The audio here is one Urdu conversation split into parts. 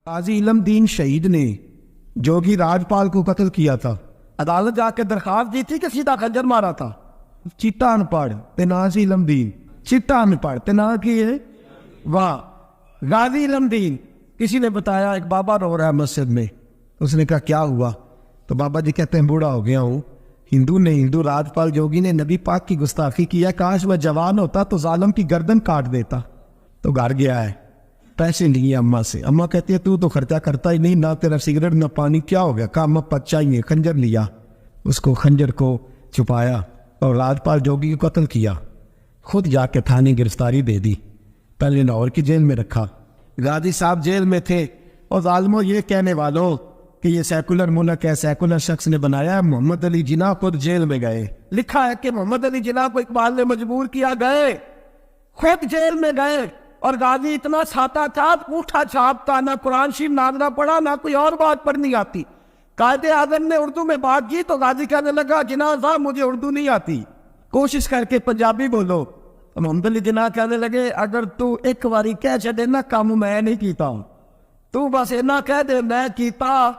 قاضی علم دین شہید نے جوگی راجپال کو قتل کیا تھا، عدالت جا کے درخواست دی تھی کہ سیدھا خنجر مارا تھا۔ چٹا ان پڑھ تنازی علم دین، چٹا ان پڑھ تنا کی ہے واہ غازی علم دین۔ کسی نے بتایا ایک بابا رو رہا ہے مسجد میں، اس نے کہا کیا ہوا؟ تو بابا جی کہتے ہیں بوڑھا ہو گیا ہوں، ہندو راجپال جوگی نے نبی پاک کی گستاخی کیا، کاش وہ جوان ہوتا تو ظالم کی گردن کاٹ دیتا۔ تو گھر گیا ہے، پیسے لیے اماں سے، اماں کہتی ہے تو خرچہ کرتا ہی نہیں، نہ تیرا سگریٹ نہ پانی، کیا ہو گیا؟ کہا اماں پت چاہیے، خنجر لیا، اس کو خنجر کو چھپایا اور راجپال جوگی کو قتل کیا، خود جا کے تھانے گرفتاری دے دی، پہلے لاہور کی جیل میں رکھا۔ غازی صاحب جیل میں تھے اور ظالموں یہ کہنے والوں کہ یہ سیکولر ملک ہے، سیکولر شخص نے بنایا ہے، محمد علی جناح خود جیل میں گئے، لکھا ہے کہ محمد علی جناح کو اقبال نے مجبور کیا، گئے خود جیل میں گئے، اور غازی اتنا ساتا تھا، پوٹھا چھاپتا، نہ قرآن شریف ناظرہ پڑھا، نہ کوئی اور بات پڑھنی آتی۔ قائد اعظم نے اردو میں بات کی تو غازی کہنے لگا جناح صاحب مجھے اردو نہیں آتی، کوشش کر کے پنجابی بولو۔ محمد علی جناح کہنے لگے اگر تو ایک باری کہہ چڑے نا کام میں نہیں کیتا ہوں، تو بس اینا کہہ دے میں کیتا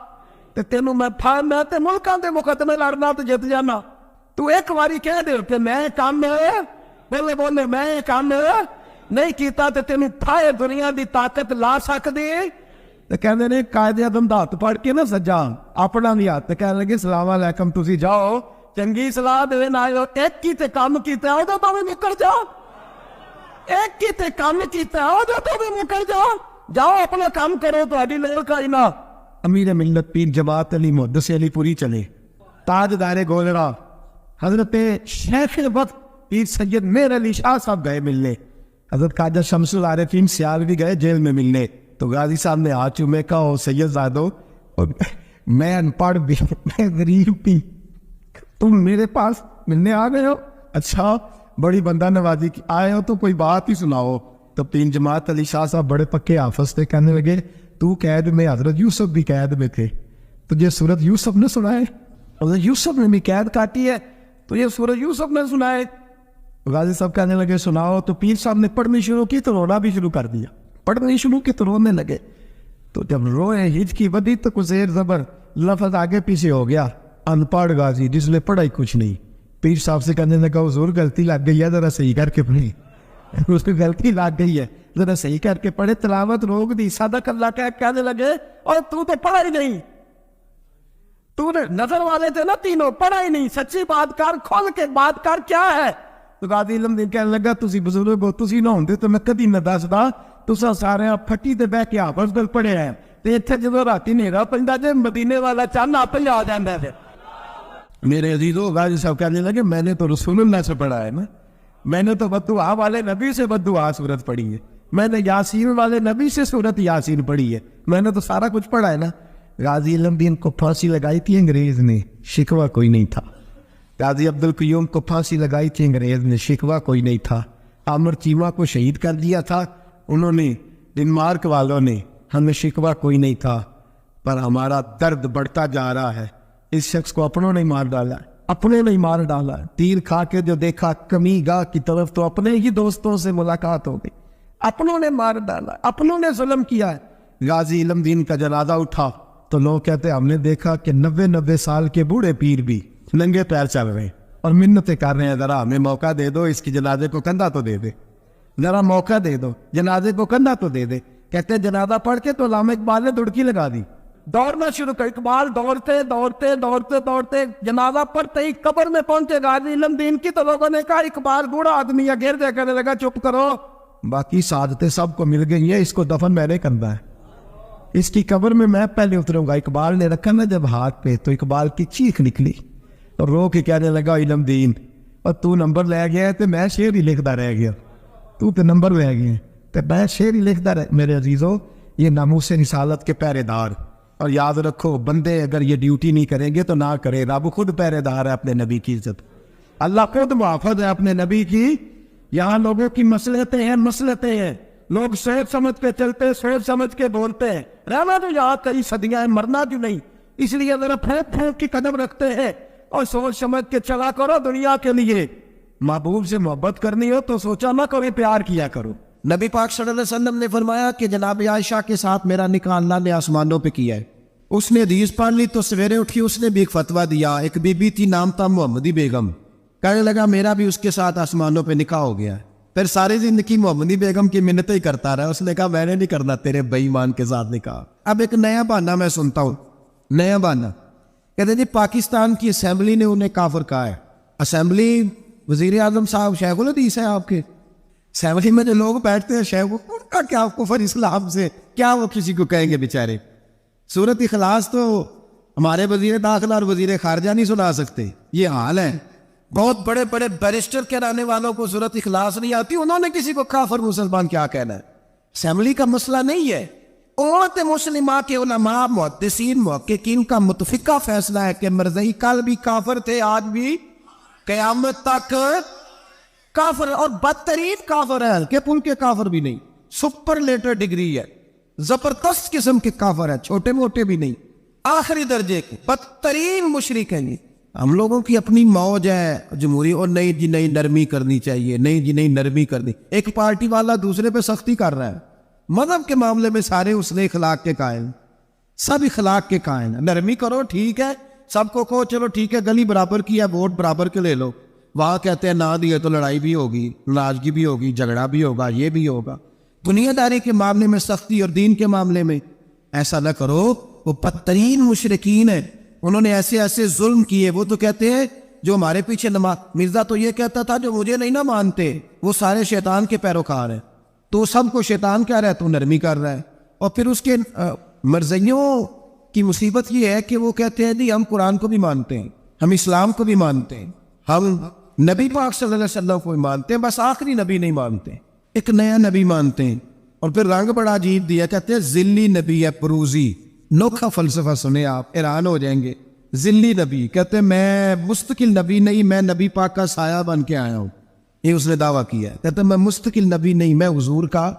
تے تینوں میں تے ملکاں دے مقدمے لڑنا تو جت جانا، تو ایک باری کہہ دے کہ میں کام میں بولے میں کام نہیں کیتا تے تینوں پھائے دنیا دی طاقت لا سکدی۔ تے کہندے نے قائد اعظم دا ہاتھ پڑھ کے نا سجا اپنا بھی ہاتھ، کہنے لگے السلام علیکم تسی جاؤ چنگی صلاح دین آئے ہو، ایک کی تے کام کیتا ہے او تو بھی مکر جاؤ، ایک کی تے کام کیتا ہے او تو بھی مکر جاؤ، جاؤ اپنا کام کرو تو ابھی لے کا ہی نہ۔ امیر ملت پیر جماعت علی محدث علی پوری چلے، تاجدار گولڑا حضرت شیخ وقت پیر سید میر علی شاہ صاحب گئے ملنے، حضرت خواجہ شمس العارفین سیال بھی گئے جیل میں ملنے، تو غازی صاحب نے ہاتھ چومے کہا او سید زادو میں ان پڑھ بھی میں غریب بھی، تم میرے پاس ملنے آ گئے ہو؟ اچھا بڑی بندہ نوازی کی آئے ہو تو کوئی بات ہی سناؤ۔ تو پیر جماعت علی شاہ صاحب بڑے پکے حافظ تھے، کہنے لگے تو قید میں، حضرت یوسف بھی قید میں تھے، تجھے سورت یوسف نے سنائے؟ حضرت یوسف نے بھی قید کاٹی ہے تو یہ سورت یوسف نے سنائے؟ غازی صاحب کہنے لگے سناؤ، تو پیر صاحب نے پڑھنی شروع کی تو رونا بھی شروع کر دیا، پڑھنی شروع کی تو رونے لگے، تو جب روئے ہج کی ودی تو کچھ زیر زبر لفظ آگے پیچھے ہو گیا، ان پڑھ غازی جس نے پڑھا ہی کچھ نہیں، پیر صاحب سے کہنے لگا حضور غلطی لگ گئی ہے ذرا صحیح کر کے پڑھی، اس کی غلطی لگ گئی ہے ذرا صحیح کر کے پڑھے، تلاوت روک دی، صدق اللہ کہنے لگے اور تو پڑھا ہی نہیں، تو نے نظر والے تھے نا تینوں، پڑھا ہی نہیں، سچی بات کر، کھول کے بات کر کیا ہے؟ تو غازی علم دین کہنے لگا تسی بزرگ ہو، تسی نہ ہوندے تو میں کدی نہ دسدا، تساں سارے پھٹی تے بہ کے حافظ گل پڑھے ہیں، تے اتھے جدوں راتی نیرا پیندا جے مدینے والا چن آپ ہی آ جاندا ہے۔ میرے عزیزو غازی صاحب کہنے لگے میں نے تو رسول اللہ سے پڑھا ہے نا، میں نے تو بددعا والے نبی سے بددعا سورت پڑھی ہے، میں نے یاسین والے نبی سے سورت یاسین پڑھی ہے، میں نے تو سارا کچھ پڑھا ہے نا۔ غازی علم دین کو پھانسی لگائی تھی انگریز نے، شکوہ کوئی نہیں تھا۔ غازی عبدالقیوم کو پھانسی لگائی تھی انگریز نے، شکوہ کوئی نہیں تھا۔ عامر چیمہ کو شہید کر دیا تھا انہوں نے، ڈنمارک والوں نے، ہمیں شکوہ کوئی نہیں تھا، پر ہمارا درد بڑھتا جا رہا ہے۔ اس شخص کو اپنوں نے مار ڈالا ہے، اپنے نے مار ڈالا ہے، تیر کھا کے جو دیکھا کمی گاہ کی طرف تو اپنے ہی دوستوں سے ملاقات ہو گئی، اپنوں نے مار ڈالا، اپنوں نے ظلم کیا ہے۔ غازی علم دین کا جنازہ اٹھا تو لوگ کہتے ہم نے دیکھا کہ 90 سال کے بوڑھے پیر بھی ننگے پیر چل رہے ہیں اور منتیں کر رہے ہیں ذرا ہمیں موقع دے دو، اس کی جنازے کو کندھا تو دے دے، ذرا موقع دے دو، جنازے کو کندھا تو دے دے۔ کہتے ہیں جنازہ پڑھ کے تو علامہ اقبال نے دڑکی لگا دی، دوڑنا شروع کر، اقبال دوڑتے دوڑتے دوڑتے دوڑتے جنازہ پڑھتے ہی قبر میں پہنچے غازی علم دین کی، تو لوگوں نے کہا اقبال بوڑھا آدمی ہے، گر جا، کہنے لگا چپ کرو، باقی سعادتیں سب کو مل گئی ہیں، اس کو دفن میں نے کرنا ہے، اس کی قبر میں پہلے اتروں گا۔ اقبال نے رکھا نا جب ہاتھ پہ تو اقبال کی چیخ نکلی اور رو کے کہنے لگا علم دین اور تو نمبر لے گیا تو میں شعر ہی لکھتا رہ گیا، تو نمبر لے گیا تو میں شعر ہی لکھتا رہ۔ میرے عزیزو یہ ناموس رسالت کے پہرے دار، اور یاد رکھو بندے اگر یہ ڈیوٹی نہیں کریں گے تو نہ کرے، رب خود پہرے دار ہے اپنے نبی کی عزت، اللہ خود محافظ ہے اپنے نبی کی۔ یہاں لوگوں کی مصلحتیں ہیں، لوگ سوچ سمجھ کے چلتے، سوچ سمجھ کے بولتے ہیں، رہنا تو یہاں کئی صدیاں ہیں، مرنا جو نہیں، اس لیے ذرا پھینک پھینک کی قدم رکھتے ہیں اور سوچ سمجھ کے چلا کرو دنیا کے لیے۔ محبوب سے محبت کرنی ہو تو سوچا نہ کرو، پیار کیا کرو، نبی پاک صلی اللہ علیہ وسلم نے فرمایا کہ جناب عائشہ کے ساتھ میرا نکاح اللہ نے آسمانوں پہ کیا ہے. اس نے حدیث پڑھ لی تو سویرے اٹھی اس نے بھی ایک فتویٰ دیا. ایک بی بی تھی, نام تھا محمدی بیگم. کہنے لگا میرا بھی اس کے ساتھ آسمانوں پہ نکاح ہو گیا ہے. پھر ساری زندگی محمدی بیگم کی منتیں ہی کرتا رہا. اس نے کہا میں نے نہیں کرنا تیرے بے ایمان کے ساتھ نکاح. اب ایک نیا بہانہ میں سنتا ہوں, نیا بہانہ. کہتے جی پاکستان کی اسمبلی نے انہیں کافر کہا ہے. اسمبلی وزیر اعظم صاحب شیخ الحدیث ہیں آپ کے. اسمبلی میں جو لوگ بیٹھتے ہیں شیخ, ان کا کیا کفر اسلام سے, کیا وہ کسی کو کہیں گے بیچارے. سورۃ اخلاص تو ہمارے وزیر داخلہ اور وزیر خارجہ نہیں سنا سکتے. یہ حال ہے. بہت بڑے بڑے بیرسٹر کہلانے والوں کو سورۃ اخلاص نہیں آتی, انہوں نے کسی کو کافر مسلمان کیا کہنا ہے. اسمبلی کا مسئلہ نہیں ہے. امت مسلمہ کے علماء محدثین محققین کا متفقہ فیصلہ ہے کہ مرزائی کل بھی کافر تھے, آج بھی قیامت تک کافر, اور بدترین کافر ہے, ہلکے پھل کے کافر بھی نہیں, سپرلیٹر ڈگری ہے, زبردست قسم کے کافر ہے, چھوٹے موٹے بھی نہیں, آخری درجے کے بدترین مشرک ہیں. ہم لوگوں کی اپنی موج ہے جمہوری, اور نہیں جی نہیں نرمی کرنی چاہیے, نہیں جی نہیں نرمی کرنی. ایک پارٹی والا دوسرے پہ سختی کر رہا ہے. مذہب کے معاملے میں سارے حسن اخلاق کے قائل, سب اخلاق کے قائل ہیں. نرمی کرو ٹھیک ہے, سب کو کہو چلو ٹھیک ہے گلی برابر کی ہے, ووٹ برابر کے لے لو. وہاں کہتے ہیں نہ دیے تو لڑائی بھی ہوگی, ناراضگی بھی ہوگی, جھگڑا بھی ہوگا, یہ بھی ہوگا. دنیا داری کے معاملے میں سختی, اور دین کے معاملے میں ایسا نہ کرو. وہ بدترین مشرکین ہیں, انہوں نے ایسے ایسے ظلم کیے. وہ تو کہتے ہیں جو ہمارے پیچھے نماز, مرزا تو یہ کہتا تھا جو مجھے نہیں نہ مانتے وہ سارے شیطان کے پیروکار ہیں. تو سب کو شیطان کہہ رہا ہے, تو نرمی کر رہا ہے. اور پھر اس کے مرزیوں کی مصیبت یہ ہے کہ وہ کہتے ہیں جی ہم قرآن کو بھی مانتے ہیں, ہم اسلام کو بھی مانتے ہیں, ہم نبی پاک صلی اللہ علیہ وسلم کو بھی مانتے ہیں, بس آخری نبی نہیں مانتے, ایک نیا نبی مانتے ہیں. اور پھر رنگ بڑا عجیب دیا, کہتے ہیں ذلی نبی ہے, پروزی. نوکھا فلسفہ سنے آپ, حیران ہو جائیں گے. ذلی نبی کہتے ہیں میں مستقل نبی نہیں, میں نبی پاک کا سایہ بن کے آیا ہوں. یہ اس نے دعویٰ کیا ہے. کہتے ہیں میں مستقل نبی نہیں, میں حضور کا.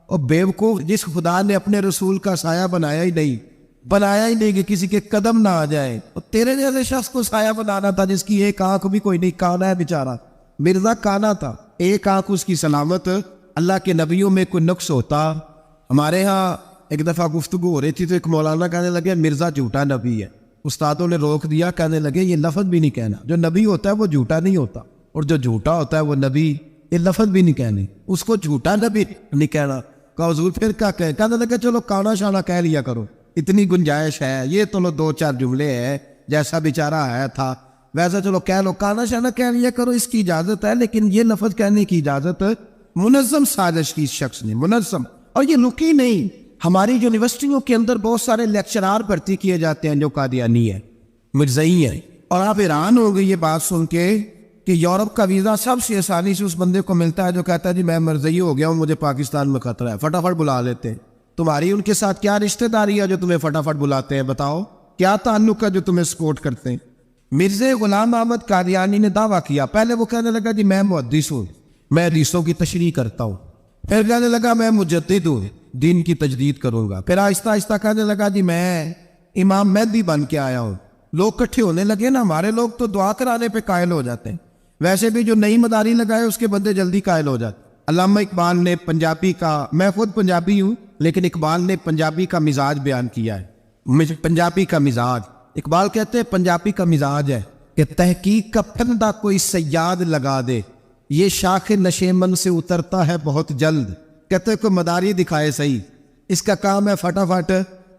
اور بیوقوف, جس خدا نے اپنے رسول کا سایہ بنایا ہی نہیں کہ کسی کے قدم نہ آ جائے. اور تیرے جیسے شخص کو سایہ بنانا تھا جس کی ایک آنکھ بھی کوئی نہیں, کانا ہے بیچارہ. مرزا کانا تھا, ایک آنکھ اس کی سلامت. اللہ کے نبیوں میں کوئی نقص ہوتا. ہمارے ہاں ایک دفعہ گفتگو ہو رہی تھی تو ایک مولانا کہنے لگے مرزا جھوٹا نبی ہے. استادوں نے روک دیا, کہنے لگے یہ لفظ بھی نہیں کہنا, جو نبی ہوتا ہے وہ جھوٹا نہیں ہوتا, اور جو جھوٹا ہوتا ہے وہ نبی. یہ لفظ بھی نہیں کہنے, اس کو جھوٹا نبی نہیں کہنا. کہا حضور پھر کیا کہے؟ کہنے لگے چلو کانا شانا کہہ لیا کرو, اتنی گنجائش ہے, یہ تو لو 2-4 جملے ہیں, جیسا بیچارہ ہے تھا ویسا چلو کہہ لو, کانا شانا کہہ لیا کرو, اس کی اجازت ہے. لیکن یہ لفظ کہنے کی اجازت منظم سازش کی شخص نے, منظم. اور یہ رکی نہیں, ہماری یونیورسٹیوں کے اندر بہت سارے لیکچرار بھرتی کیے جاتے ہیں جو قادیانی ہے, مرزائی ہے. اور آپ حیران ہو گئی یہ بات سن کے کہ یورپ کا ویزا سب سے آسانی سے اس بندے کو ملتا ہے جو کہتا ہے جی میں مرزائی ہو گیا ہوں, مجھے پاکستان میں خطرہ ہے, فٹافٹ بلا لیتے ہیں. تمہاری ان کے ساتھ کیا رشتہ داری ہے جو تمہیں فٹافٹ بلاتے ہیں؟ بتاؤ کیا تعلق ہے جو تمہیں سپورٹ کرتے ہیں؟ مرزا غلام احمد قادیانی نے دعویٰ کیا. پہلے وہ کہنے لگا جی میں محدث ہوں, میں حدیثوں کی تشریح کرتا ہوں. پھر کہنے لگا میں مجدد ہوں, دین کی تجدید کروں گا. پھر آہستہ آہستہ کہنے لگا جی میں امام مہدی بن کے آیا ہوں. لوگ کٹھے ہونے لگے نا, ہمارے لوگ تو دعا کرانے پہ قائل ہو جاتے ہیں. ویسے بھی جو نئی مداری لگائے اس کے بندے جلدی قائل ہو جاتے. علامہ اقبال نے پنجابی کا, میں خود پنجابی ہوں لیکن اقبال نے پنجابی کا مزاج بیان کیا ہے. پنجابی کا مزاج, اقبال کہتے ہیں پنجابی کا مزاج ہے کہ تحقیق کا پھندہ کوئی سیاد لگا دے, یہ شاخ نشیمن سے اترتا ہے بہت جلد. کہتے کوئی مداری دکھائے صحیح, اس کا کام ہے فٹافٹ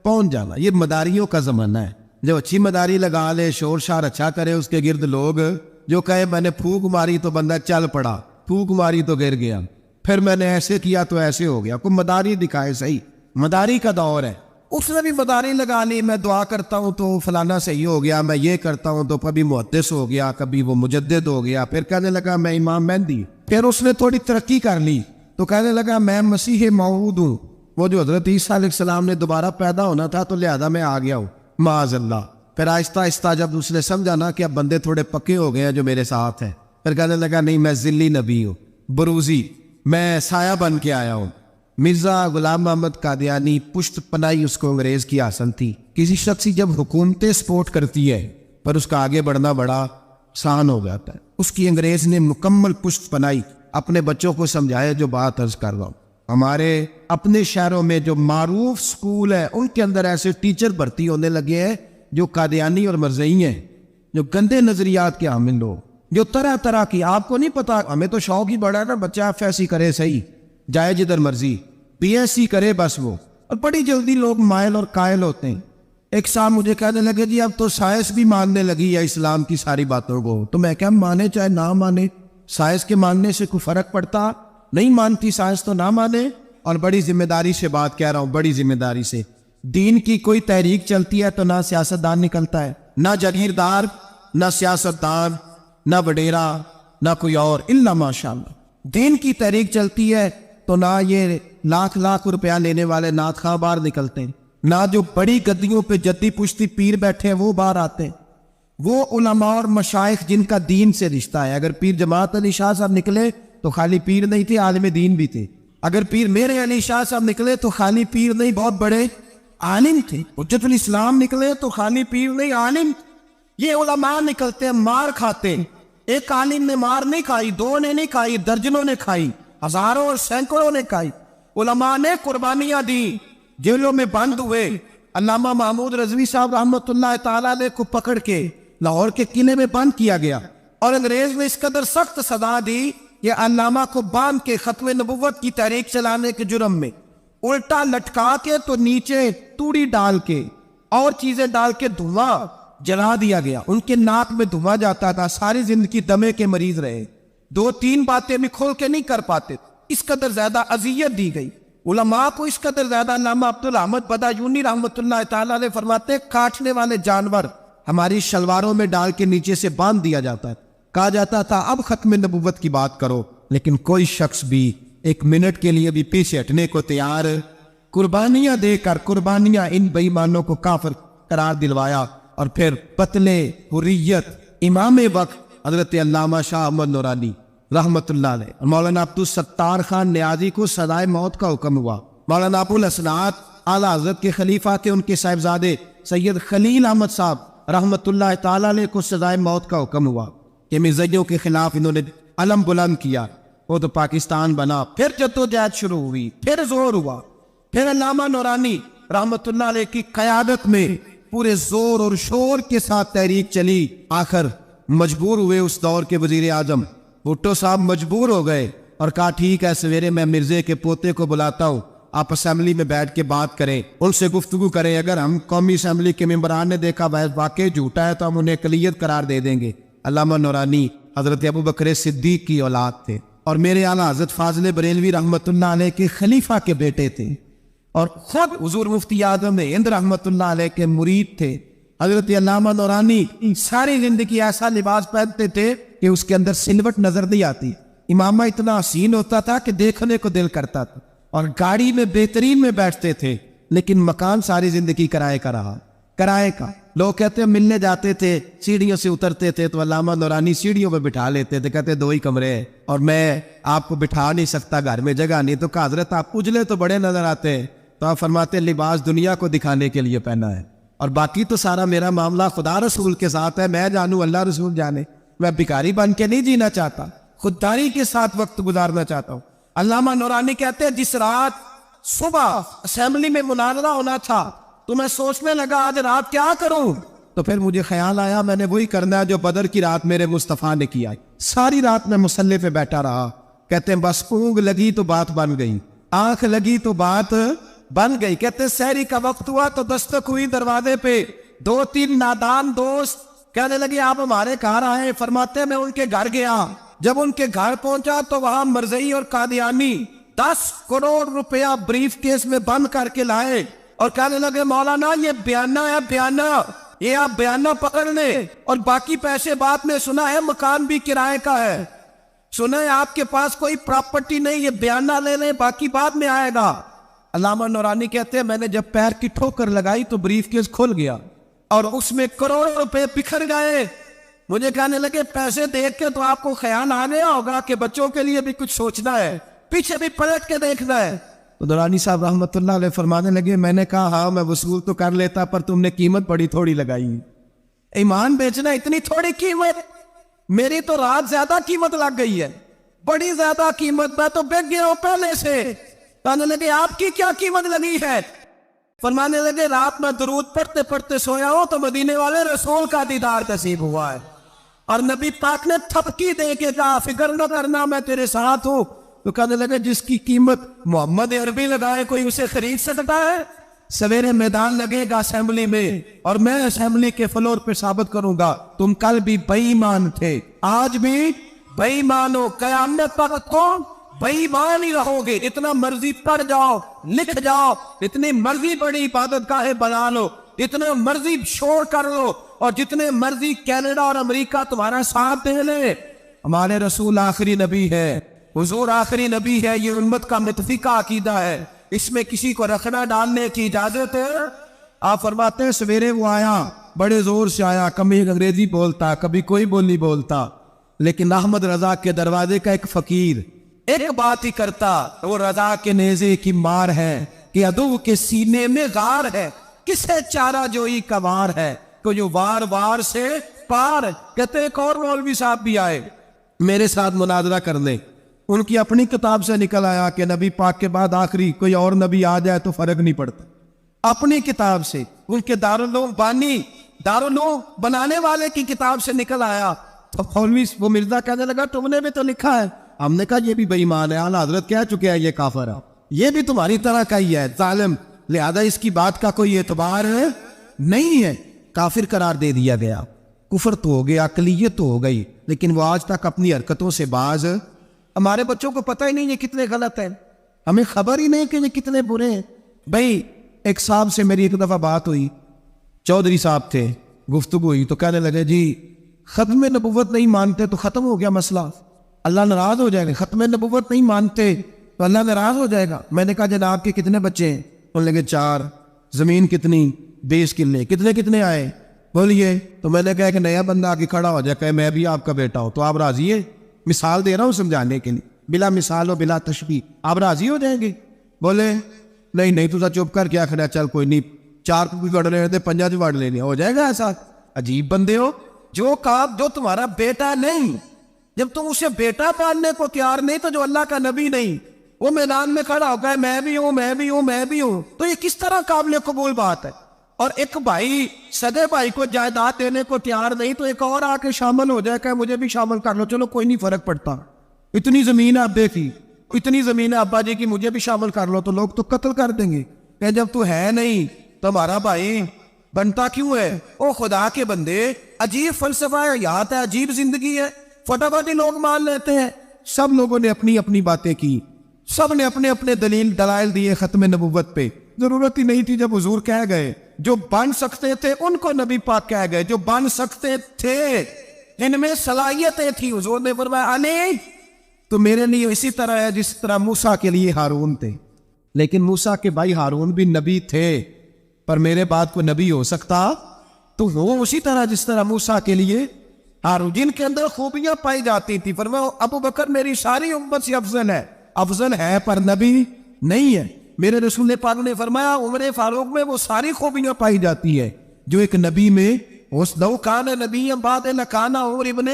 پہنچ جانا. یہ مداریوں کا زمانہ ہے, جو اچھی مداری لگا لے, شور شار اچھا کرے, اس کے گرد لوگ جو کہے میں نے پھونک ماری تو بندہ چل پڑا, پھونک ماری تو گر گیا, پھر میں نے ایسے کیا تو ایسے ہو گیا. کوئی مداری دکھائے صحیح, مداری کا دور ہے. اس نے بھی مداری لگا لی, میں دعا کرتا ہوں تو فلانا صحیح ہو گیا, میں یہ کرتا ہوں تو کبھی محدث ہو گیا, کبھی وہ مجدد ہو گیا. پھر کہنے لگا میں امام مہدی. پھر اس نے تھوڑی ترقی کر لی تو کہنے لگا میں مسیح موعود ہوں, وہ جو حضرت عیسیٰ علیہ السلام نے دوبارہ پیدا ہونا تھا تو لہذا میں آ گیا ہوں, معاذ اللہ. پھر آہستہ آہستہ جب اس نے سمجھا نا کہ اب بندے تھوڑے پکے ہو گئے ہیں جو میرے ساتھ ہیں, پھر کہنے لگا نہیں میں ذلی نبی ہوں, بروزی, میں سایہ بن کے آیا ہوں. مرزا غلام محمد قادیانی, پشت پناہی اس کو انگریز کی حاصل تھی. کسی شخص کی جب حکومتیں سپورٹ کرتی ہے پر اس کا آگے بڑھنا بڑا آسان ہو جاتا ہے. اس کی انگریز نے مکمل پشت پناہی. اپنے بچوں کو سمجھایا جو بات عرض کر رہا ہوں. ہمارے اپنے شہروں میں جو معروف سکول ہے ان کے اندر ایسے ٹیچر بھرتی ہونے لگے ہیں جو قادیانی اور مرزئی ہیں، جو گندے نظریات کے حامل لوگ، جو طرح طرح کی، آپ کو نہیں پتا، ہمیں تو شوق ہی بڑا ہے نا، بچہ ایف ایس سی کرے صحیح، جائے جدھر مرضی، پی ایس سی کرے بس وہ، اور بڑی جلدی لوگ مائل اور قائل ہوتے ہیں۔ ایک صاحب مجھے کہنے لگے جی اب تو سائنس بھی ماننے لگی ہے اسلام کی ساری باتوں کو، تو میں کیا مانے چاہے نہ مانے، سائنس کے ماننے سے کوئی فرق پڑتا؟ نہیں مانتی سائنس تو نہ مانے۔ اور بڑی ذمہ داری سے بات کہہ رہا ہوں، بڑی ذمہ داری سے، دین کی کوئی تحریک چلتی ہے تو نہ سیاستدان نکلتا ہے، نہ جاگیردار، نہ سیاستدان، نہ وڈیرا، نہ کوئی اور، الا ماشاء اللہ۔ دین کی تحریک چلتی ہے تو نہ یہ لاکھ لاکھ روپیہ لینے والے نعت خواہ باہر نکلتے ہیں، نہ جو بڑی گدیوں پہ جدی پشتی پیر بیٹھے ہیں وہ باہر آتے ہیں، وہ علماء اور مشائخ جن کا دین سے رشتہ ہے۔ اگر پیر جماعت علی شاہ صاحب نکلے تو خالی پیر نہیں تھے، عالم دین بھی تھے۔ اگر پیر میرے علی شاہ صاحب نکلے تو خالی پیر نہیں، بہت بڑے عالم تھے۔ حجت الاسلام نکلے تو خالی پیر نہیں، عالم۔ یہ علماء نکلتے ہیں، مار کھاتے ہیں۔ ایک عالم نے مار نہیں کھائی، دو نے نہیں کھائی، درجنوں نے کھائی، ہزاروں اور سینکڑوں نے کھائی۔ علماء نے قربانیاں دی، جیلوں میں بند ہوئے۔ علامہ محمود رضوی صاحب رحمۃ اللہ تعالیٰ علیہ کو پکڑ کے لاہور کے قلعے میں بند کیا گیا، اور انگریز نے اس قدر سخت سزا دی کہ علامہ کو باندھ کے ختم نبوت کی تحریک چلانے کے جرم میں الٹا لٹکا کے تو نیچے توڑی ڈال کے اور چیزیں ڈال کے دھواں جلا دیا گیا۔ ان کے ناک میں دھواں جاتا تھا، ساری زندگی دمے کے مریض رہے، دو تین باتیں بھی کھول کے نہیں کر پاتے، اس قدر زیادہ اذیت دی گئی علماء کو، اس قدر زیادہ۔ علامہ عبدالحمد بدایونی رحمۃ اللہ تعالیٰ علیہ فرماتے کاٹنے والے جانور ہماری شلواروں میں ڈال کے نیچے سے باندھ دیا جاتا ہے، کہا جاتا تھا اب ختم نبوت کی بات کرو، لیکن کوئی شخص بھی ایک منٹ کے لیے بھی پیچھے ہٹنے کو تیار، قربانیاں دے کر قربانیاں ان بے ایمانوں کو کافر قرار دلوایا۔ اور پھر پتلے حریت امام وقت حضرت علامہ شاہ احمد نورانی رحمت اللہ علیہ اور مولانا عبدالستار خان نیازی کو سزائے موت کا حکم ہوا۔ مولانا ابو الحسنات اعلیٰ حضرت کے خلیفہ تھے، ان کے صاحبزادے سید خلیل احمد صاحب رحمت اللہ تعالیٰ علیہ کو سزائے موت کا حکم ہوا کہ مرزائیوں کے خلاف انہوں نے علم بلند کیا، وہ تو پاکستان بنا۔ پھر جدوجہد شروع ہوئی، پھر زور ہوا، پھر علامہ نورانی رحمت اللہ علیہ کی قیادت میں پورے زور اور شور کے ساتھ تحریک چلی۔ آخر مجبور ہوئے اس دور کے وزیر اعظم بھٹو صاحب، مجبور ہو گئے اور کہا ٹھیک ہے سویرے میں مرزے کے پوتے کو بلاتا ہوں، آپ اسمبلی میں بیٹھ کے بات کریں، ان سے گفتگو کریں، اگر ہم قومی اسمبلی کے ممبران نے دیکھا واقعی جھوٹا ہے تو ہم انہیں اقلیت قرار دے دیں گے۔ علامہ نورانی حضرت ابو بکر صدیق کی اولاد تھے اور میرے اعلیٰ حضرت فاضل بریلوی رحمت اللہ علیہ کے خلیفہ کے بیٹے تھے، اور خود حضور مفتی اعظم ہند رحمت اللہ علیہ کے مرید تھے۔ حضرت علامہ نورانی ساری زندگی ایسا لباس پہنتے تھے کہ اس کے اندر سلوٹ نظر نہیں آتی، امامہ اتنا حسین ہوتا تھا کہ دیکھنے کو دل کرتا تھا، اور گاڑی میں بہترین میں بیٹھتے تھے، لیکن مکان ساری زندگی کرائے کا رہا، کرائے کا۔ لوگ کہتے ہیں ملنے جاتے تھے، سیڑھیوں سے اترتے تھے تو علامہ نورانی سیڑھیوں پہ بٹھا لیتے تھے، کہتے دو ہی کمرے ہیں اور میں آپ کو بٹھا نہیں سکتا، گھر میں جگہ نہیں۔ تو کہا حضرت آپ اجلے تو بڑے نظر آتے ہیں، تو آپ فرماتے لباس دنیا کو دکھانے کے لیے پہنا ہے، اور باقی تو سارا میرا معاملہ خدا رسول کے ساتھ ہے، میں جانوں اللہ رسول جانے، میں بھکاری بن کے نہیں جینا چاہتا، خودداری کے ساتھ وقت گزارنا چاہتا ہوں۔ علامہ نورانی کہتے ہیں جس رات صبح اسمبلی میں مناظرہ ہونا تھا تو میں سوچنے لگا آج رات کیا کروں، تو پھر مجھے خیال آیا میں نے وہی کرنا ہے جو بدر کی رات میرے مصطفیٰ نے کیا۔ ساری رات میں مصلی پہ بیٹھا رہا، کہتے ہیں بس اونگ لگی تو بات بن گئی، آنکھ لگی تو بات بن گئی۔ کہتے سحری کا وقت ہوا تو دستک ہوئی دروازے پہ، دو تین نادان دوست کہنے لگے آپ ہمارے گھر آئے، فرماتے میں ان کے گھر گیا، جب ان کے گھر پہنچا تو وہاں مرزئی اور قادیانی 10 کروڑ روپیہ بریف کیس میں بند کر کے لائے اور کہنے لگے مولانا یہ بیانہ ہے، بیانہ، یہ آپ بیانہ پکڑ لیں، اور باقی پیسے بعد میں سنا ہے مکان بھی کرائے کا ہے، سنا ہے آپ کے پاس کوئی پراپرٹی نہیں، یہ بیانہ لے لیں باقی بعد میں آئے گا۔ علامہ نورانی کہتے ہیں میں نے جب پیر کی ٹھوکر لگائی تو بریف کیس کھل گیا اور اس میں کروڑوں روپے بکھر گئے۔ مجھے کہنے لگے پیسے دیکھ کے تو آپ کو خیال آ گیا ہوگا کہ بچوں کے لیے بھی کچھ سوچنا ہے، پیچھے بھی پلٹ کے دیکھنا ہے۔ تو نورانی صاحب رحمت اللہ علیہ فرمانے لگے میں نے کہا ہاں میں وصول تو کر لیتا، پر تم نے قیمت بڑی تھوڑی لگائی، ایمان بیچنا اتنی تھوڑی قیمت، میری تو رات زیادہ قیمت لگ گئی ہے، بڑی زیادہ قیمت، میں تو بک گیا ہوں پہلے سے۔ کہنے لگے آپ کی کیا قیمت لگی ہے؟ فرمانے لگے رات میں درود پڑھتے پڑھتے سویا ہو تو مدینے والے رسول کا دیدار نصیب ہوا ہے، اور نبی پاک نے تھپکی دے کے کہا فکر نہ کرنا میں تیرے ساتھ ہوں۔ تو کہنے لگے جس کی قیمت محمد عربی لگائے کوئی اسے خرید سکتا ہے؟ سویرے میدان لگے گا اسمبلی میں، اور میں اسمبلی کے فلور پہ ثابت کروں گا تم کل بھی بے ایمان تھے، آج بھی بے ایمان ہو، قیامت تک کون بے ایمان ہی رہو گے۔ اتنا مرضی پڑھ جاؤ، لکھ جاؤ، اتنی مرضی بڑی عبادت گاہیں بنا لو، جتنے مرضی شور کر لو، اور جتنے مرضی کینیڈا اور امریکہ تمہارا ساتھ دے لے، ہمارے رسول آخری نبی ہے، حضور آخری نبی ہے، یہ امت کا متفقہ عقیدہ ہے، اس میں کسی کو رکھنا ڈالنے کی اجازت ہے؟ آپ فرماتے ہیں سویرے وہ آیا، بڑے زور سے آیا، کبھی انگریزی بولتا، کبھی کوئی بولی بولتا، لیکن احمد رضا کے دروازے کا ایک فقیر ایک بات ہی کرتا، وہ رضا کے نیزے کی مار ہے کہ عدو کے سینے میں غار ہے، کسے چارہ جوئی کا وار ہے، کو جو وار وار سے پار۔ کہتے ایک اور مولوی صاحب بھی آئے میرے ساتھ مناظرہ کرنے، ان کی اپنی کتاب سے نکل آیا کہ نبی پاک کے بعد آخری کوئی اور نبی آ جائے تو فرق نہیں پڑتا، اپنی کتاب سے، ان کے دارالعلوم بانی، دارالعلوم بنانے والے کی کتاب سے نکل آیا۔ تو مولوی وہ مرزا کہنے لگا تم نے بھی تو لکھا ہے، ہم نے کہا یہ بھی بے ایمان ہے، اعلیٰ حضرت کہہ چکے ہیں یہ کافر ہے، یہ بھی تمہاری طرح کا ہی ہے ظالم، لہذا اس کی بات کا کوئی اعتبار نہیں ہے، کافر قرار دے دیا گیا۔ کفر تو ہو گیا، اقلیت تو ہو گئی، لیکن وہ آج تک اپنی حرکتوں سے باز۔ ہمارے بچوں کو پتہ ہی نہیں یہ کتنے غلط ہیں، ہمیں خبر ہی نہیں کہ یہ کتنے برے ہیں۔ بھائی ایک صاحب سے میری ایک دفعہ بات ہوئی، چودھری صاحب تھے، گفتگو ہوئی تو کہنے لگے جی ختم نبوت نہیں مانتے تو ختم ہو گیا مسئلہ، اللہ ناراض ہو جائے گا، ختم نبوت نہیں مانتے تو اللہ ناراض ہو جائے گا۔ میں نے کہا جناب کے کتنے بچے ہیں؟ انہوں نے لگے 4، زمین کتنی؟ 20 کلے، کتنے آئے بولیے؟ تو میں نے کہا کہ نیا بندہ آ کے کھڑا ہو جائے کہ میں بھی آپ کا بیٹا ہوں تو آپ راضی ہے؟ مثال دے رہا ہوں سمجھانے کے لیے، بلا مثال و بلا تشبیہ، آپ راضی ہو جائیں گے؟ بولے نہیں تو چپ کر کیا کھڑا، چل کوئی نہیں، 4 کو بھی وڑ رہے تھے 5 وڑ لینے، ہو جائے گا ایسا؟ عجیب بندے ہو، جو کام جو تمہارا بیٹا نہیں، جب تم اسے بیٹا پالنے کو تیار نہیں تو جو اللہ کا نبی نہیں، وہ میدان میں کھڑا ہو گیا میں بھی ہوں، تو یہ کس طرح قابل قبول بات ہے؟ اور ایک بھائی سگے بھائی کو جائیداد دینے کو تیار نہیں تو ایک اور آ کے شامل ہو جائے کہ مجھے بھی شامل کر لو، چلو کوئی نہیں فرق پڑتا، اتنی زمین ہے ابے کی، اتنی زمین ہے ابا جی کی، مجھے بھی شامل کر لو، تو لوگ تو قتل کر دیں گے کہ جب تو ہے نہیں تو ہمارا بھائی بنتا کیوں ہے؟ او خدا کے بندے، عجیب فلسفہ حیات ہے، عجیب زندگی ہے، فٹافٹ ہی لوگ مان لیتے ہیں۔ سب لوگوں نے اپنی اپنی باتیں کی، سب نے اپنے اپنے دلائل دیے ختم نبوت پہ، ضرورت ہی نہیں تھی۔ جب حضور کہہ گئے جو بن سکتے تھے ان کو نبی پاک کہہ گئے، جو بن سکتے تھے ان میں صلاحیتیں تھی، حضور نے فرمایا علی تو میرے لیے اسی طرح ہے جس طرح موسیٰ کے لیے ہارون تھے، لیکن موسیٰ کے بھائی ہارون بھی نبی تھے، پر میرے بعد کوئی نبی ہو سکتا تو وہ اسی طرح جس طرح موسیٰ کے لیے ہارون، جن کے اندر خوبیاں پائی جاتی تھی۔ فرمایا ابو بکر میری ساری امت سے افضل ہے پر نبی نہیں ہے۔ میرے رسول پاک نے فرمایا عمر فاروق میں وہ ساری خوبیاں پائی جاتی ہے جو ایک نبی میں، اس لو کان نبی بعد لکان عمر ابن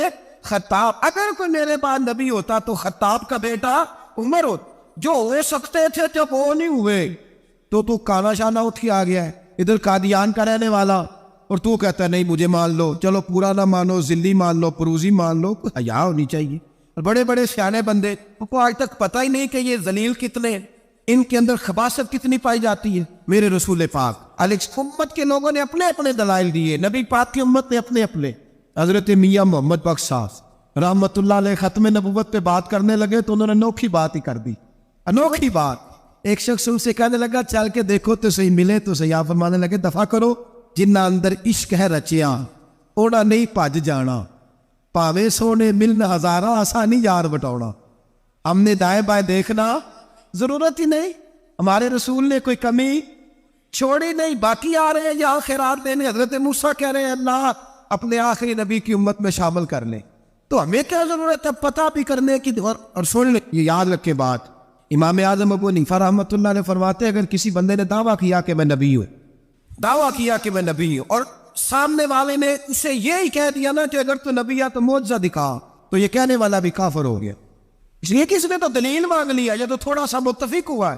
خطاب، اگر کوئی میرے بعد نبی ہوتا تو خطاب کا بیٹا عمر ہوتا، جو ہو سکتے تھے جب وہ نہیں ہوئے تو کانا شانہ اٹھ کے آ گیا ہے، ادھر قادیان کا رہنے والا، اور تو کہتا ہے نہیں مجھے مان لو، چلو پورا نہ مانو، ذلی مان لو، پروزی مان لو، حیا ہونی چاہیے۔ اور بڑے بڑے سیانے بندے کو آج تک پتہ ہی نہیں کہ یہ ذلیل کتنے ہیں، ان کے اندر خباثت کتنی پائی جاتی ہے۔ میرے رسول پاک علیہ امت کے لوگوں نے اپنے اپنے دلائل دیے، نبی پاک کی امت نے اپنے اپنے۔ حضرت میاں محمد بخش صاحب رحمت اللہ علیہ ختم نبوت پہ بات کرنے لگے تو انہوں نے انوکھی بات ہی کر دی، انوکھی بات۔ ایک شخص ان سے کہنے لگا چل کے دیکھو تو صحیح، ملے تو صحیح۔ آپ فرمانے لگے دفع کرو، جنہ اندر عشق ہے رچیا اوڑا نہیں بھج جانا، پاوے سونے ملنا ہزارہ آسانی یار بٹاؤنا۔ ہم نے دائیں بائیں دیکھنا ضرورت ہی نہیں، ہمارے رسول نے کوئی کمی چھوڑی نہیں، باقی آ رہے ہیں یہاں خیرات دینے۔ حضرت موسیٰ کہہ رہے ہیں اللہ اپنے آخری نبی کی امت میں شامل کر لیں، تو ہمیں کیا ضرورت ہے پتہ بھی کرنے کی؟ اور سن لیں، یہ یاد رکھے بات، امام اعظم ابو حنیفہ رحمۃ اللہ علیہ فرماتے اگر کسی بندے نے دعویٰ کیا کہ میں نبی ہوں، دعویٰ کیا کہ میں نبی ہوں، اور سامنے والے نے اسے یہی کہہ دیا نا کہ اگر تو نبی ہے تو معجزہ دکھا، تو یہ کہنے والا بھی کافر ہو گیا، اس لیے کہ اس نے تو دلیل مانگ لیا، یہ تو تھوڑا سا متفق ہوا ہے۔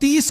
30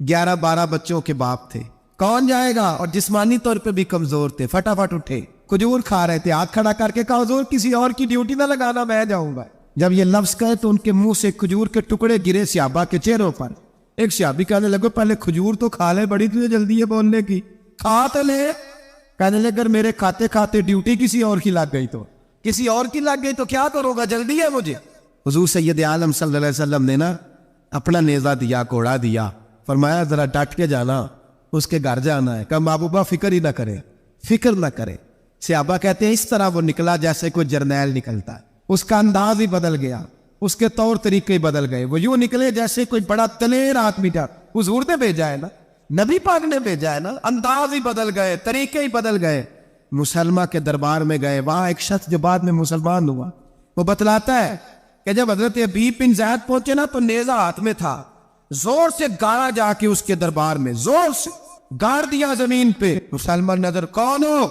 11-12 بچوں کے باپ تھے. کون جائے گا؟ اور جسمانی طور پہ بھی کمزور تھے. فٹافٹ اٹھے, کھجور کھا رہے تھے, ہاتھ کھڑا کر کے کہا حضور کسی اور کی ڈیوٹی نہ لگانا, میں جاؤں گا. جب یہ لفظ کہے تو ان کے منہ سے کھجور کے ٹکڑے گرے صحابہ کے چہروں پر. ایک صحابی کہنے لگے پہلے کھجور تو کھا لے, بڑی تجھے جلدی ہے بولنے کی, کھا تو لے. کہنے لگے اگر میرے کھاتے کھاتے ڈیوٹی کسی اور کی لگ گئی تو, کسی اور کی لگ گئی تو کیا کرو گا, جلدی ہے مجھے. حضور سید عالم صلی اللہ علیہ وسلم نے نا اپنا نیزہ دیا, کوڑا دیا, فرمایا ذرا ڈٹ کے جانا, اس کے گھر جانا ہے. کہا محبوبہ فکر ہی نہ کرے, فکر نہ کرے. صحابہ کہتے ہیں اس طرح وہ نکلا جیسے کوئی جرنیل نکلتا ہے. اس کا انداز ہی بدل گیا, اس کے طور طریقے ہی بدل گئے. وہ یوں نکلے جیسے کوئی بڑا دلیر آدمی تھا. حضور نے بھیجا ہے نا, نبی پاک نے بھیجا ہے نا, انداز ہی بدل گئے, طریقے ہی بدل گئے. مسلمہ کے دربار میں گئے, وہاں ایک شخص جو بعد میں مسلمان ہوا وہ بتلاتا ہے کہ جب حضرت ابی بن زید پہنچے نا تو نیزہ ہاتھ میں تھا, زور سے گاڑا جا کے اس کے دربار میں, زور سے گاڑ دیا زمین پہ. مسلمان نظر, کون ہو؟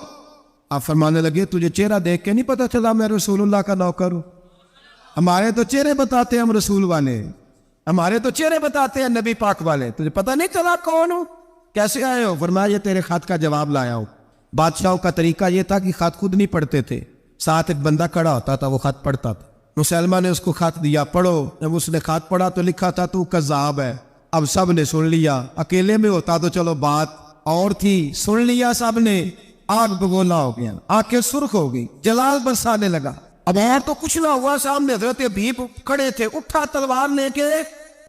آپ فرمانے لگے تجھے چہرہ دیکھ کے نہیں پتا چلا میں رسول اللہ کا نوکر ہوں؟ ہمارے تو چہرے بتاتے ہیں ہم رسول والے, ہمارے تو چہرے بتاتے ہیں نبی پاک والے, تجھے پتہ نہیں چلا کون ہو, کیسے آئے ہو؟ فرمایا یہ تیرے خط کا جواب لایا ہوں. بادشاہوں کا طریقہ یہ تھا کہ خط خود نہیں پڑھتے تھے, ساتھ ایک بندہ کھڑا ہوتا تھا, وہ خط پڑھتا تھا. مسلمان نے اس کو خط دیا, پڑھو. جب اس نے خط پڑھا تو لکھا تھا تو کذاب ہے. اب سب نے سن لیا, اکیلے میں ہوتا تو چلو بات اور تھی, سن لیا سب نے, آگ بگولا ہو گیا, آنکھیں سرخ ہو گئی, جلال برسانے لگا. اب اور تو کچھ نہ ہوا, سامنے حضرت ابی کھڑے تھے, اٹھا تلوار لے کے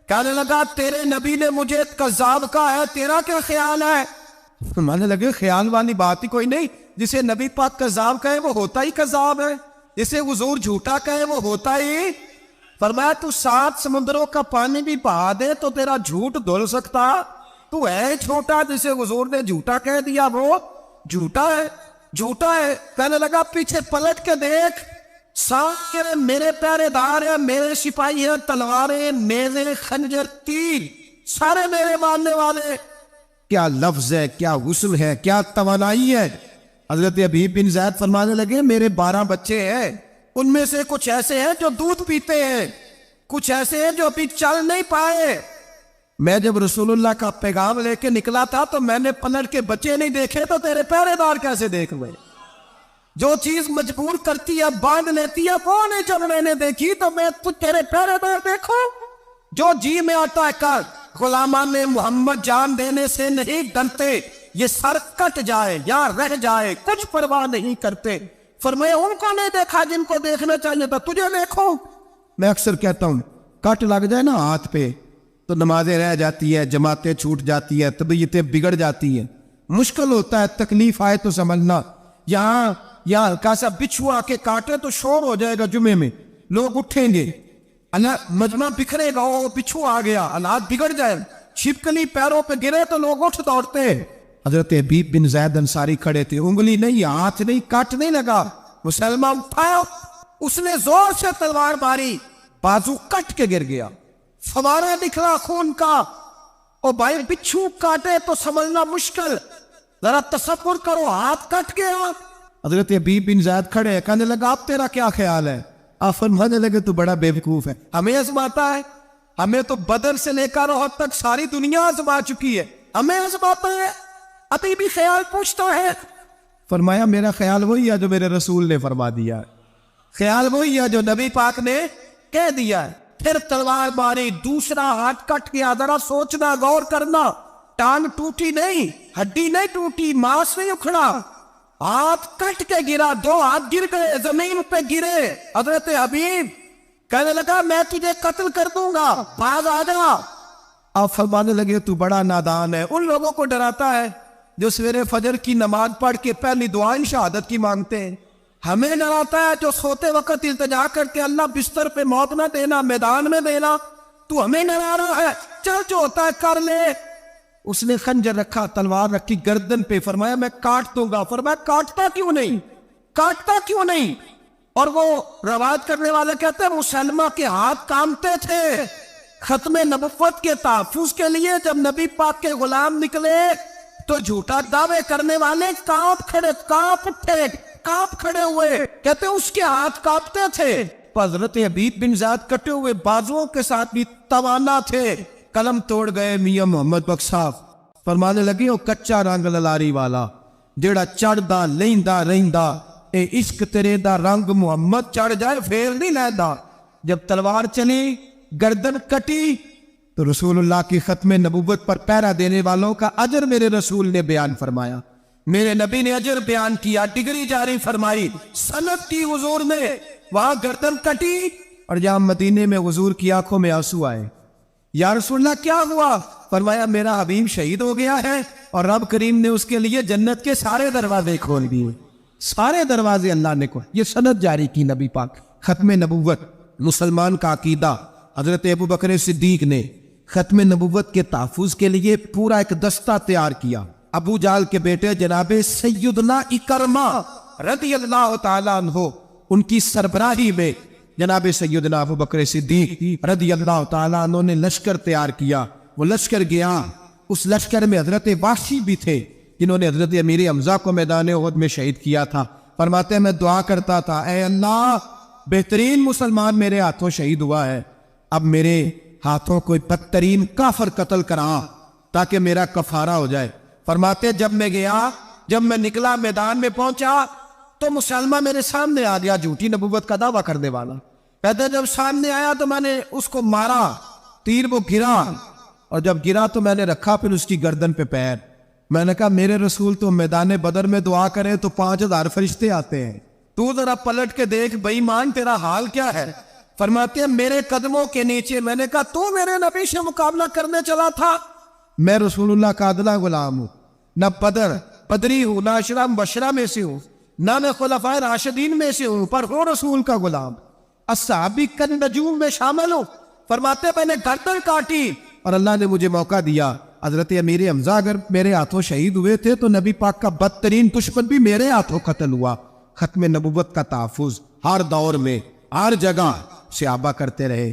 کہنے لگا تیرے نبی نے مجھے کذاب کہا ہے, تیرا کیا خیال ہے؟ مانے لگے خیال والی بات ہی کوئی نہیں, جسے نبی پاک کذاب کہے وہ ہوتا ہی کذاب ہے, جسے حضور جھوٹا کہے وہ ہوتا ہی. فرمایا تو 7 سمندروں کا پانی بھی بہا دے تو تیرا جھوٹ دھل سکتا, تو ہے چھوٹا, جسے حضور نے جھوٹا کہہ دیا وہ جھوٹا ہے, جھوٹا ہے. کہنے لگا پیچھے پلٹ کے دیکھ, سارے میرے پہرے دار ہیں, میرے سپاہی ہیں, تلواریں, نیزے, خنجر, تیر, سارے میرے ماننے والے. کیا لفظ ہے, کیا غسل ہے, کیا توانائی ہے. حضرت ابی بن زید فرمانے لگے میرے 12 بچے ہیں, ان میں سے کچھ ایسے ہیں جو دودھ پیتے ہیں, کچھ ایسے ہیں جو ابھی چل نہیں پائے. میں جب رسول اللہ کا پیغام لے کے نکلا تھا تو میں نے پلٹ کے بچے نہیں دیکھے, تو تیرے پہرے دار کیسے دیکھ گئے؟ جو چیز مجبور کرتی ہے باندھ لیتی ہے, وہ نہیں جب میں نے دیکھی تو میں تیرے پہرے دار دیکھوں. جو جی میں آتا ہے کر, غلامان نے محمد جان دینے سے نہیں ڈرتے, یہ سر کٹ جائے یا رہ جائے کچھ پرواہ نہیں کرتے. فرمایا ان کو نہیں دیکھا جن کو دیکھنا چاہیے تھا, تجھے دیکھو. میں اکثر کہتا ہوں کٹ لگ جائے نا ہاتھ پہ تو نمازیں رہ جاتی ہے, جماعتیں چھوٹ جاتی ہے, طبیعتیں بگڑ جاتی ہیں, مشکل ہوتا ہے, تکلیف آئے تو سمجھنا. یہاں ہلکا سا بچھو آ کے کاٹے تو شور ہو جائے گا, جمعے میں لوگ اٹھیں گے, مجمع بکھرے گا, وہ بچھو آ گیا, حالات بگڑ جائے, چھپکلی پیروں پہ گرے تو لوگ اٹھ دوڑتے ہیں. حضرت ابی بن زید انصاری کھڑے تھے, انگلی نہیں, ہاتھ نہیں, کٹ نہیں لگا. مسلمان اٹھایا, اس نے زور سے تلوار ماری, بازو کٹ کے گر گیا, فوارہ نکلا خون کا. او بھائی بچھو کاٹے تو سمجھنا مشکل, ذرا تصور کرو ہاتھ کٹ گیا. حضرت ابی بن زید کھڑے, کہنے لگا اب تیرا کیا خیال ہے؟ آپ فرمانے لگے تو بڑا بے وقوف ہے, ہمیں آزماتا ہے, ہمیں تو بدر سے لے کر احد تک ساری دنیا آزما چکی ہے, ہمیں آزماتا ہے, ابھی بھی خیال پوچھتا ہے. فرمایا میرا خیال وہی ہے جو میرے رسول نے فرما دیا, خیال وہی ہے جو نبی پاک نے کہہ دیا ہے. پھر تلوار ماری, دوسرا ہاتھ کٹ گیا. ذرا سوچنا, غور کرنا, ٹانگ ٹوٹی نہیں, ہڈی نہیں ٹوٹی, ماس نہیں اکھڑا, ہاتھ کٹ کے گرا, 2 ہاتھ گر گئے, زمین پہ گرے. حضرت حبیب کہنے لگا میں تجھے قتل کر دوں گا, باز آ جا. آپ فرمانے لگے تو بڑا نادان ہے. ان لوگوں کو ڈراتا ہے جو سویرے فجر کی نماز پڑھ کے پہلی دعائیں شہادت کی مانگتے ہیں. ہمیں ڈراتا ہے جو سوتے وقت التجا کرتے اللہ بستر پہ موت نہ دینا, میدان میں دینا. تو ہمیں ڈرا رہا ہے, چل جو ہوتا ہے کر لے. اس نے خنجر رکھا, تلوار رکھی گردن پہ, فرمایا میں کاٹ دوں گا. فرمایا کاٹتا کیوں نہیں, کاٹتا کیوں نہیں؟ اور وہ روایت کرنے والے کہتے ہیں مسلمہ کے ہاتھ کامتے تھے ختم نبوت کے تحفظ کے لیے. جب نبی پاک کے غلام نکلے تو جھوٹا دعوے کرنے والے کانپ کھڑے ہوئے, کہتے اس کے ہاتھ کانپتے تھے. حضرت حبیب بن زید کٹے ہوئے بازوؤں کے ساتھ بھی توانا تھے, قلم توڑ گئے میاں محمد بخش صاحب، فرمانے لگے وہ کچا رنگ للاری والا جیڑا چڑھدا لیندا رہندا، اے عشق تیرے دا رنگ محمد چڑھ جائے پھر نہیں لیندا۔ جب تلوار چلی، گردن کٹی، تو رسول اللہ کی ختم نبوت پر پہرا دینے والوں کا اجر میرے رسول نے بیان فرمایا، میرے نبی نے اجر بیان کیا، ڈگری جاری فرمائی، سند کی حضور نے، وہاں گردن کٹی اور جہاں مدینے میں حضور کی آنکھوں میں آنسو آئے۔ یا رسول اللہ کیا ہوا؟ فرمایا میرا حبیب شہید ہو گیا ہے اور رب کریم نے اس کے لیے جنت کے سارے دروازے کھول دیے، سارے دروازے اللہ نے کھول، یہ سند جاری کی نبی پاک۔ ختم نبوت مسلمان کا عقیدہ، حضرت ابو بکر صدیق نے ختم نبوت کے تحفظ کے لیے پورا ایک دستہ تیار کیا۔ ابو جہل کے بیٹے جناب سیدنا اکرمہ رضی اللہ تعالیٰ عنہ، ان کی سربراہی میں جناب سیدنا ابو بکر صدیق رضی اللہ تعالیٰ عنہ نے لشکر تیار کیا۔ وہ لشکر گیا، اس لشکر میں حضرت وحشی بھی تھے جنہوں نے حضرت امیر حمزہ کو میدان احد میں شہید کیا تھا۔ فرماتے ہیں میں دعا کرتا تھا، اے اللہ بہترین مسلمان میرے ہاتھوں شہید ہوا ہے، اب میرے ہاتھوں کوئی بدترین کافر قتل کرا تاکہ میرا کفارہ ہو جائے۔ فرماتے جب میں گیا، جب میں نکلا میدان میں پہنچا تو مسلمہ میرے سامنے آ گیا، جھوٹی نبوت کا دعویٰ کرنے والا۔ کہتے ہیں جب سامنے آیا تو میں نے اس کو مارا، تیر وہ گرا، اور جب گرا تو میں نے رکھا پھر اس کی گردن پہ پیر۔ میں نے کہا میرے رسول تو میدان بدر میں دعا کرے تو 5000 فرشتے آتے ہیں، تو ذرا پلٹ کے دیکھ بے ایمان تیرا حال کیا ہے۔ فرماتے ہیں میرے قدموں کے نیچے، میں نے کہا تو میرے نبی سے مقابلہ کرنے چلا تھا؟ میں رسول اللہ کا عدلہ غلام ہوں، نہ بدری ہوں، نہ اشرا مبشرہ میں سے ہوں، نہ میں خلفائے راشدین میں سے ہوں، پر ہوں رسول کا غلام، الصحابی کالنجوم میں شامل ہوں۔ فرماتے میں نے گردن کاٹی اور اللہ نے مجھے موقع دیا۔ حضرت امیر حمزہ اگر میرے ہاتھوں شہید ہوئے تھے تو نبی پاک کا بدترین دشمن بھی میرے ہاتھوں قتل ہوا۔ ختم نبوت کا تحفظ ہر دور میں ہر جگہ صحابہ کرتے رہے۔